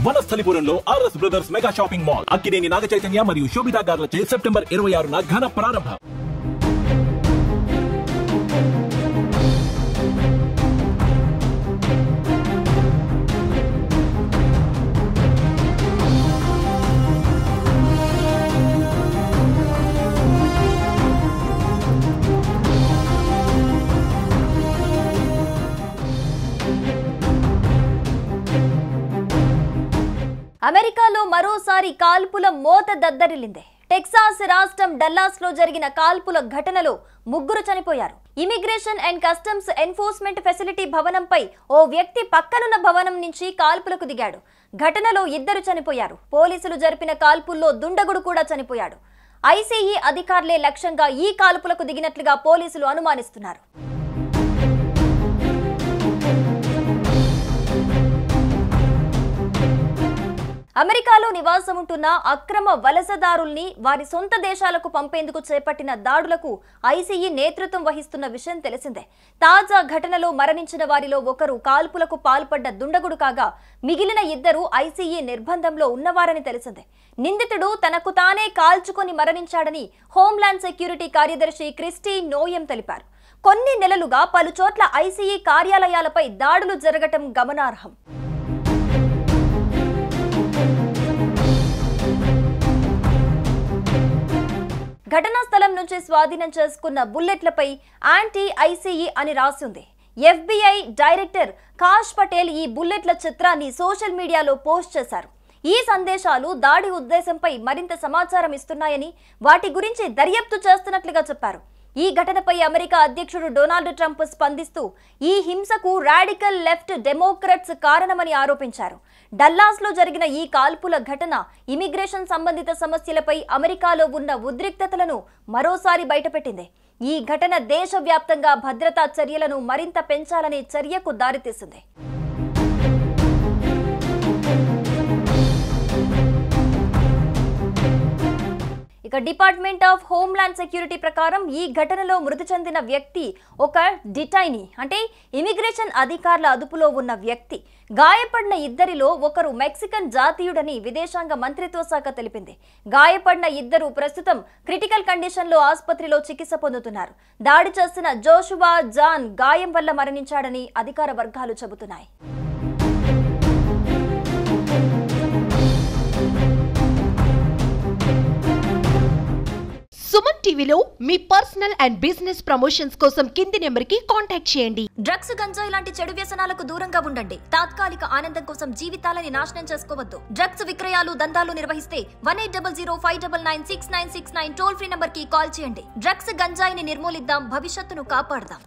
వనస్థలిపురంలో RS brothers mega shopping mall Akkineni Naga Chaitanya మరియు శోభితా గార్లచే September 26న ఘన ప్రారంభం. అమెరికాలో మరోసారి కాల్పుల మోత దద్దరిల్లింది. టెక్సాస్ రాష్ట్రం డల్లాస్ లో జరిగిన కాల్పుల ఘటనలో 3 చనిపోయారు. Immigration and customs enforcement facility భవనంపై ఓ వ్యక్తి పక్కనున్న భవనం నుంచి కాల్పులకు దిగాడు. ఘటనలో 2 చనిపోయారు. పోలీసులు జరిపిన కాల్పుల్లో దుండగుడు కూడా చనిపోయాడు. ఐసీఈ అధికారులే లక్ష్యంగా ఈ కాల్పులకు దిగినట్లుగా పోలీసులు అనుమానిస్తున్నారు. అమెరికాలో నివాసం ఉంటున్న అక్రమ వలసదారుల్ని వారి సొంత దేశాలకు పంపేందుకు చేపట్టిన దాడులకు ఐసీఈ నేతృత్వం వహిస్తున్న విషయం తెలిసిందే. తాజా ఘటనలో మరణించిన వారిలో ఒకరు కాల్పులకు పాల్పడ్డ దుండగుడు కాగా మిగిలిన 2 ఐసీఈ నిర్బంధంలో ఉన్నవారని తెలిసిందే. నిందితుడు తనకు తానే కాల్చుకొని మరణించాడని హోంల్యాండ్ సెక్యూరిటీ కార్యదర్శి క్రిస్టీ నోయెం తెలిపారు. కొన్ని నెలలుగా పలుచోట్ల ఐసీఈ కార్యాలయాలపై దాడులు జరగటం గమనార్హం. ఘటనా స్థలం నుంచి స్వాధీనం చేసుకున్న బుల్లెట్లపై యాంటీ ఐసీఈ అని రాసింది. ఎఫ్బీఐ డైరెక్టర్ కాష్ పటేల్ ఈ బుల్లెట్ల చిత్రాన్ని సోషల్ మీడియాలో పోస్ట్ చేశారు. ఈ సందేశాలు దాడి ఉద్దేశంపై మరింత సమాచారం ఇస్తున్నాయని, వాటి గురించి దర్యాప్తు చేస్తున్నట్లుగా చెప్పారు. ఈ ఘటనపై అమెరికా అధ్యక్షుడు డొనాల్డ్ ట్రంప్ స్పందిస్తూ ఈ హింసకు రాడికల్ లెఫ్ట్ డెమోక్రాట్స్ కారణమని ఆరోపించారు. డల్లాస్ లో జరిగిన ఈ కాల్పుల ఘటన ఇమిగ్రేషన్ సంబంధిత సమస్యలపై అమెరికాలో ఉన్న ఉద్రిక్తతలను మరోసారి బయటపెట్టింది. ఈ ఘటన దేశవ్యాప్తంగా భద్రతా చర్యలను మరింత పెంచాలనే చర్యకు దారితీసింది. ఇక డిపార్ట్మెంట్ ఆఫ్ హోంల్యాండ్ సెక్యూరిటీ ప్రకారం ఈ ఘటనలో మృతి చెందిన వ్యక్తి ఒక డిటైనీ, అంటే ఇమిగ్రేషన్ అధికారుల అదుపులో ఉన్న వ్యక్తి. గాయపడిన 2లో ఒకరు మెక్సికన్ జాతీయుడని విదేశాంగ మంత్రిత్వ శాఖ తెలిపింది. గాయపడిన 2 ప్రస్తుతం క్రిటికల్ కండిషన్లో ఆసుపత్రిలో చికిత్స పొందుతున్నారు. దాడి చేసిన జోషువా జాన్ గాయం వల్ల మరణించాడని అధికార వర్గాలు చెబుతున్నాయి. సుమన్ టీవీలో మీ పర్సనల్ అండ్ బిజినెస్ ప్రమోషన్స్ కోసం కింది నెంబర్కి కాంటాక్ట్ చేయండి. డ్రగ్స్, గంజాయి లాంటి చెడు వ్యసనాలకు దూరంగా ఉండండి. తాత్కాలిక ఆనందం కోసం జీవితాలని నాశనం చేసుకోవద్దు. డ్రగ్స్ విక్రయాలు, దందాలు నిర్వహిస్తే 180059996969 టోల్ ఫ్రీ నంబర్ కి కాల్ చేయండి. డ్రగ్స్, గంజాయిని నిర్మూలిద్దాం, భవిష్యత్తును కాపాడదాం.